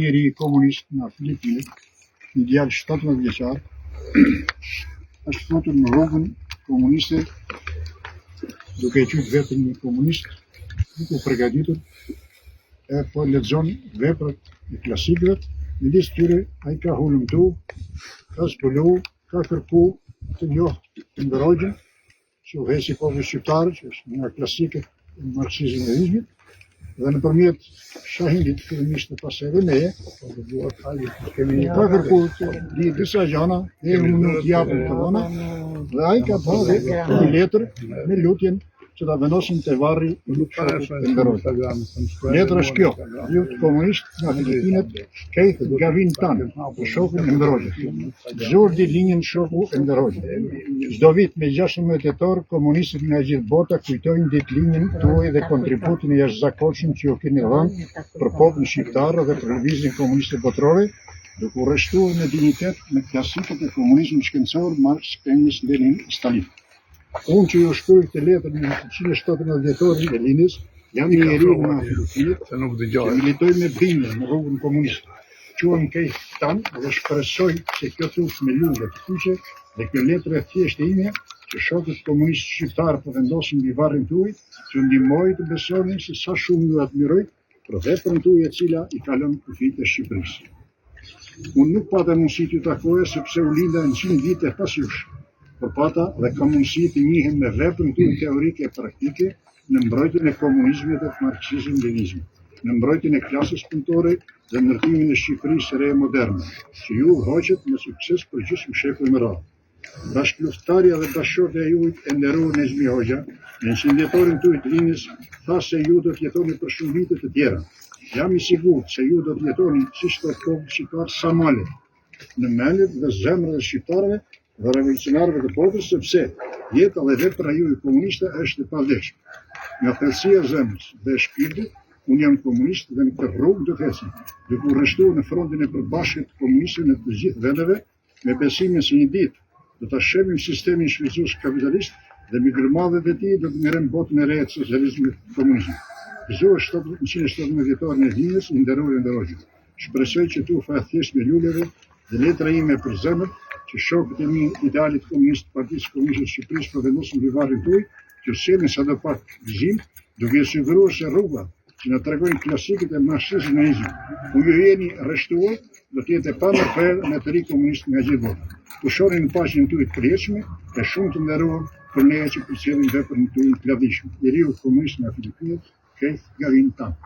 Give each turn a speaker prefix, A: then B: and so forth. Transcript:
A: Njeri komunist nga Filipinët, një djalë 17 vjeçar, është futur në rrugën komuniste duke e qenë vetëm një komunist, duke u përgatitur e po lexon veprat e klasikëve, midis tyre ai ka hulumtu, ka zbulu, ka kërku të njohë të ndërrogjën, që u hesi popullit shqiptar, që është nga klasikët e marksizmit, dhe nëpërmjet shahidit fillimisht në pas edhe meje, ka kërku të di disa gjana, e mundu të japën të vona, dhe ai ka bërë një letër me lutjen që ta vendosin te varri i shokut Enderrogjë. Letra është kjo: Lut komunist nga Filipinët, Keith Gavin Tan, për shokun Enderrogjë. Zurdi linjën shoku Enderrogjë. Çdo vit me 16 tetor, komunistët nga gjithë bota kujtojnë ditëlinjën tuaj dhe kontributin e jashtëzakonshëm që ju keni dhënë për popullin shqiptar dhe për lëvizjen komuniste botërore, duke u rreshtuar me dinjitet me klasikët e komunizmit shkencor Marx, Engels, Lenin, Stalin. Unë që ju shkruaj këtë letër në 117 vjetorin e linjës, jam një njeri nga Filipinët që militoj me bindje në rrugën komuniste. Quhem Keith Tan dhe shpresoj se kjo thus me lule të kyçe dhe kjo letër e thjeshtë e ime që shokët komunistë shqiptar po vendosin mbi varrin tuaj, që ndihmoj të besoni se sa shumë ju admiroj për veprën tuaj e cila i ka lënë kufijtë e Shqipërisë. Unë nuk pata mundësi t'ju takoja sepse u linda në 100 vite pas jush, por pata dhe kam mundësi të njihem me veprën tuaj teorike e praktike në mbrojtjen e komunizmit dhe marksizmit-leninizmit, në mbrojtjen e klasës punëtore dhe ndërtimin e Shqipërisë së re moderne, që ju hoqet me sukses për gjysmë shekull më radhë. Bashkëluftëtarja dhe bashkëshortja juaj e nderuar Nezmi Hoxha, në 100-vjetorin tuaj të linjës, tha se ju do të jetoni për shumë vite të tjera. Jam i sigurt se ju do të jetoni siç të populli shqiptar sa malet, në mendjet dhe zemrat e shqiptarëve dhe revolucionarëve të popullit, sepse jeta dhe vepra juaj komuniste është e pavlefshme. Nga thellësia e zemrës dhe e shpirtit, unë jam komunist dhe në këtë rrugë do të ecim, duke u rreshtuar në frontin e përbashkët të komunistëve në të gjithë vendeve, me besimin se një ditë do ta shërbim sistemin shfrytëzues kapitalist dhe me gërmadhet e tij do të merrem botën e re të socializmit komunizmit. Gëzuar 117 vjetorin e linjës, i nderuar Enderrogjë. Shpresoj që tu fa thjesht me luleve dhe letra ime për zemër që shokët e mi idealit komunist Partisë Komuniste të Shqipërisë po vendosin mbi varrin tuaj, që sjellin sadopak gëzim, duke siguruar se rruga që na tregojnë klasikët e marksizmit-leninizmit, ku ju jeni rreshtuar, do të jetë e pamërprer me të ri komunistë nga gjithë bota. Pushoni në paqen tuaj të përjetshme e shumë të nderuar për ne që përcjellim veprën tuaj të lavdishme. Njeriu komunist nga Filipinët, Keith Gavin Tan.